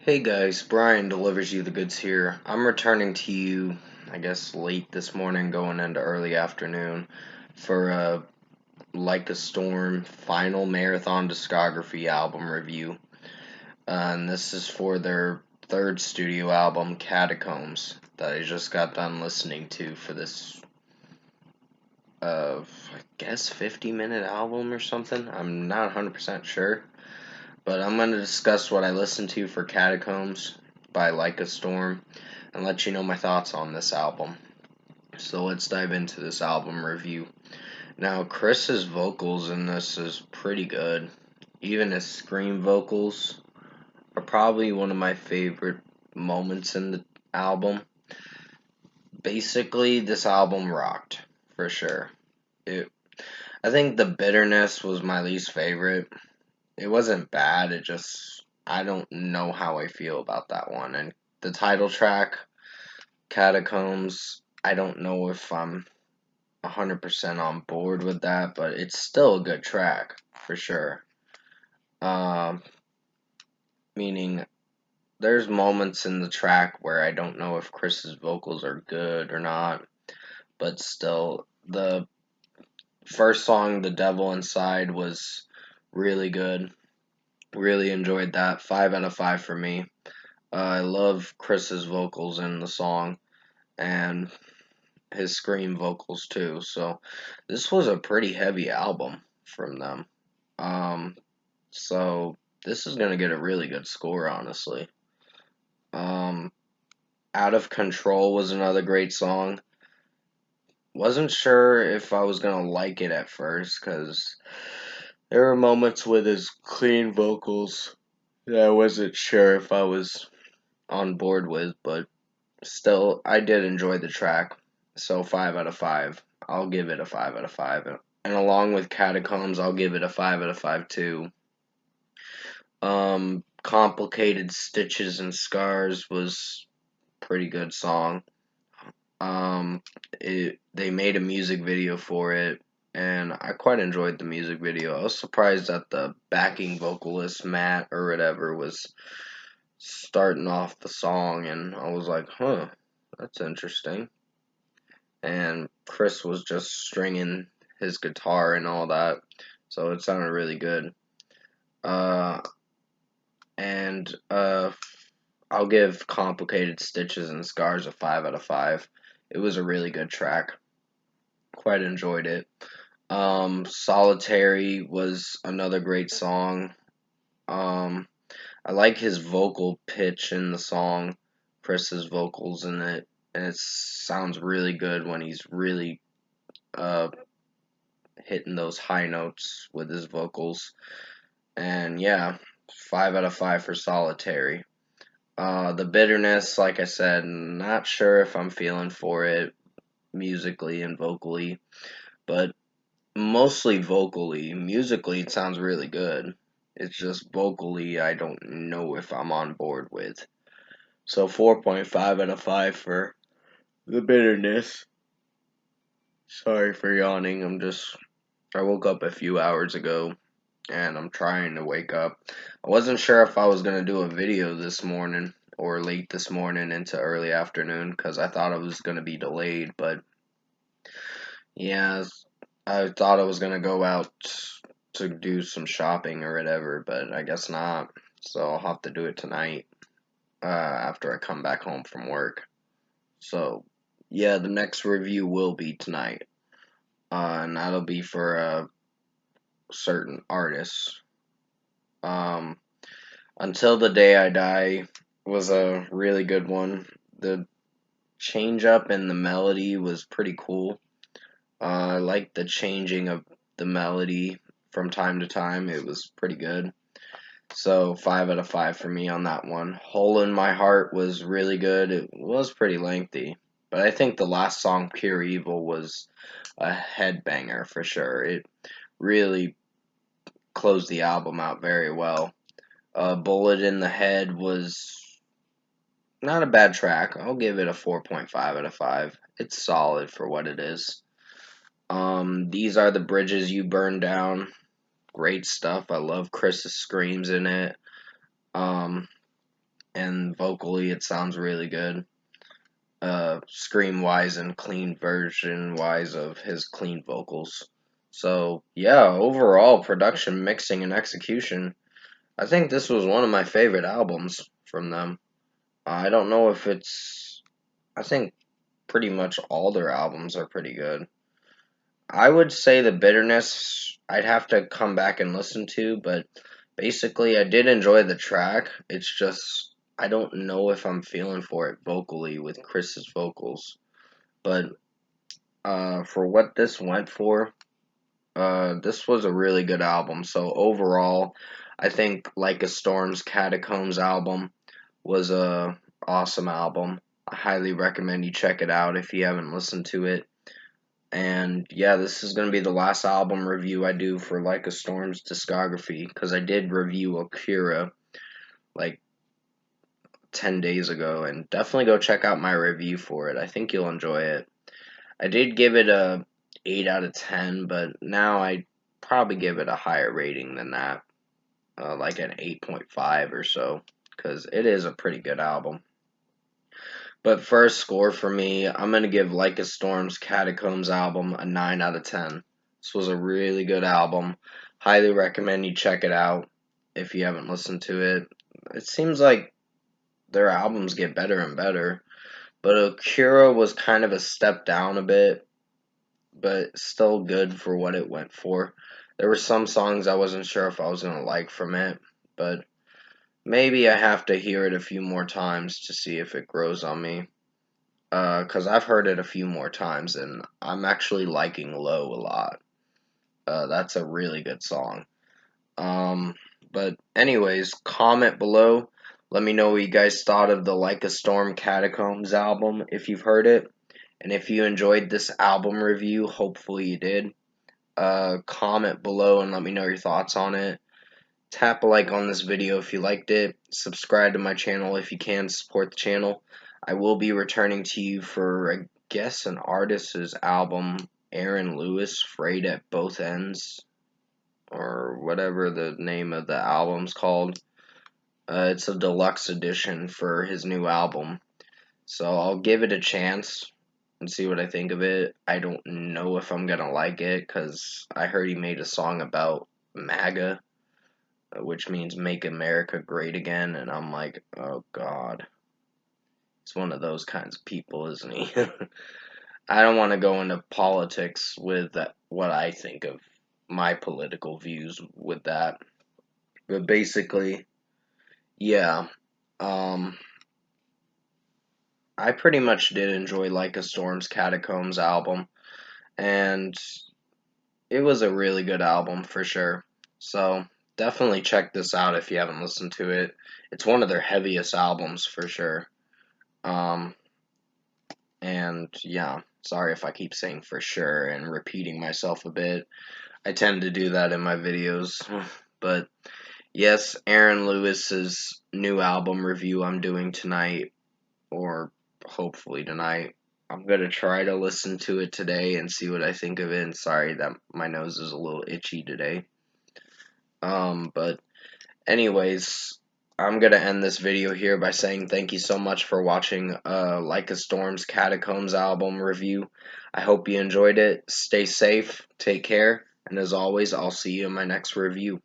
Hey guys, Brian delivers you the goods here. I'm returning to you, I guess, late this morning, going into early afternoon for Like a Storm final marathon discography album review. And this is for their third studio album, Catacombs, that I just got done listening to for this, I guess, 50-minute album or something. I'm not 100% sure. But I'm going to discuss what I listened to for Catacombs by Like a Storm and let you know my thoughts on this album. So let's dive into this album review. Now, Chris's vocals in this is pretty good. Even his scream vocals are probably one of my favorite moments in the album. Basically, this album rocked, for sure. I think the bitterness was my least favorite. It wasn't bad, I don't know how I feel about that one. And the title track, Catacombs, I don't know if I'm 100% on board with that, but it's still a good track, for sure. Um, Meaning, there's moments in the track where I don't know if Chris's vocals are good or not, but still, the first song, The Devil Inside, was really good. Really enjoyed that. 5 out of 5 for me. I love Chris's vocals in the song and his scream vocals too. So this was a pretty heavy album from them. Um, so this is gonna get a really good score, honestly. Um, Out of Control was another great song. Wasn't sure if I was gonna like it at first because there were moments with his clean vocals that I wasn't sure if I was on board with, but still, I did enjoy the track, so 5 out of 5. I'll give it a 5 out of 5. And along with Catacombs, I'll give it a 5 out of 5 too. Complicated Stitches and Scars was a pretty good song. They made a music video for it, and I quite enjoyed the music video. I was surprised that the backing vocalist, Matt, or whatever, was starting off the song, and I was like, huh, that's interesting. And Chris was just stringing his guitar and all that, so it sounded really good. Uh, and I'll give Complicated Stitches and Scars a 5 out of 5. It was a really good track. Quite enjoyed it. Solitary was another great song. Um, I like his vocal pitch in the song, Chris's vocals in it, and it sounds really good when he's really uh, hitting those high notes with his vocals. And yeah, 5 out of 5 for Solitary. The Bitterness, like I said, not sure if I'm feeling for it musically and vocally, but mostly vocally. Musically, it sounds really good. It's just vocally, I don't know if I'm on board with. So 4.5 out of 5 for The Bitterness. Sorry for yawning. I woke up a few hours ago and I'm trying to wake up. I wasn't sure if I was going to do a video this morning or late this morning into early afternoon because I thought it was going to be delayed, but yeah, I thought I was going to go out to do some shopping or whatever, but I guess not. So I'll have to do it tonight after I come back home from work. So yeah, the next review will be tonight, and that'll be for a certain artist. Um, Until the Day I Die was a really good one. The change up in the melody was pretty cool. I liked the changing of the melody from time to time. It was pretty good. So 5 out of 5 for me on that one. Hole in My Heart was really good. It was pretty lengthy. But I think the last song, Pure Evil, was a headbanger for sure. It really closed the album out very well. Bullet in the Head was not a bad track. I'll give it a 4.5 out of 5. It's solid for what it is. These Are the Bridges You Burn Down. Great stuff. I love Chris's screams in it. Um, and vocally it sounds really good. Scream wise and clean version wise of his clean vocals. So yeah, overall production, mixing, and execution, I think this was one of my favorite albums from them. I don't know if it's. I think pretty much all their albums are pretty good. I would say the bitterness I'd have to come back and listen to, but basically I did enjoy the track. It's just I don't know if I'm feeling for it vocally with Chris's vocals. But for what this went for, this was a really good album. So overall, I think Like a Storm's Catacombs album was a awesome album. I highly recommend you check it out if you haven't listened to it. And yeah, this is going to be the last album review I do for Like a Storm's discography because I did review Akira like 10 days ago, and definitely go check out my review for it. I think you'll enjoy it. I did give it a 8 out of 10, but now I probably give it a higher rating than that, like an 8.5 or so, because it is a pretty good album. But first score for me, I'm going to give Like a Storm's Catacombs album a 9 out of 10. This was a really good album. Highly recommend you check it out if you haven't listened to it. It seems like their albums get better and better, but Akira was kind of a step down a bit, but still good for what it went for. There were some songs I wasn't sure if I was going to like from it, but maybe I have to hear it a few more times to see if it grows on me. Because I've heard it a few more times, and I'm actually liking Low a lot. That's a really good song. Um, but anyways, comment below. Let me know what you guys thought of the Like a Storm Catacombs album, if you've heard it. And if you enjoyed this album review, hopefully you did. Comment below and let me know your thoughts on it. Tap a like on this video if you liked it. Subscribe to my channel if you can to support the channel. I will be returning to you for, I guess, an artist's album, Aaron Lewis, Frayed at Both Ends, or whatever the name of the album's called. It's a deluxe edition for his new album. So I'll give it a chance and see what I think of it. I don't know if I'm gonna like it because I heard he made a song about MAGA, which means Make America Great Again, and I'm like, oh god. He's one of those kinds of people, isn't he? I don't want to go into politics with what I think of my political views with that. But basically, yeah. Um, I pretty much did enjoy Like a Storm's Catacombs album, and it was a really good album for sure. So definitely check this out if you haven't listened to it. It's one of their heaviest albums for sure. Um, and yeah, sorry if I keep saying for sure and repeating myself a bit. I tend to do that in my videos. But yes, Aaron Lewis's new album review I'm doing tonight, or hopefully tonight. I'm gonna try to listen to it today and see what I think of it. And sorry that my nose is a little itchy today. But anyways, I'm gonna end this video here by saying thank you so much for watching Like a Storm's Catacombs album review. I hope you enjoyed it. Stay safe, take care, and as always, I'll see you in my next review.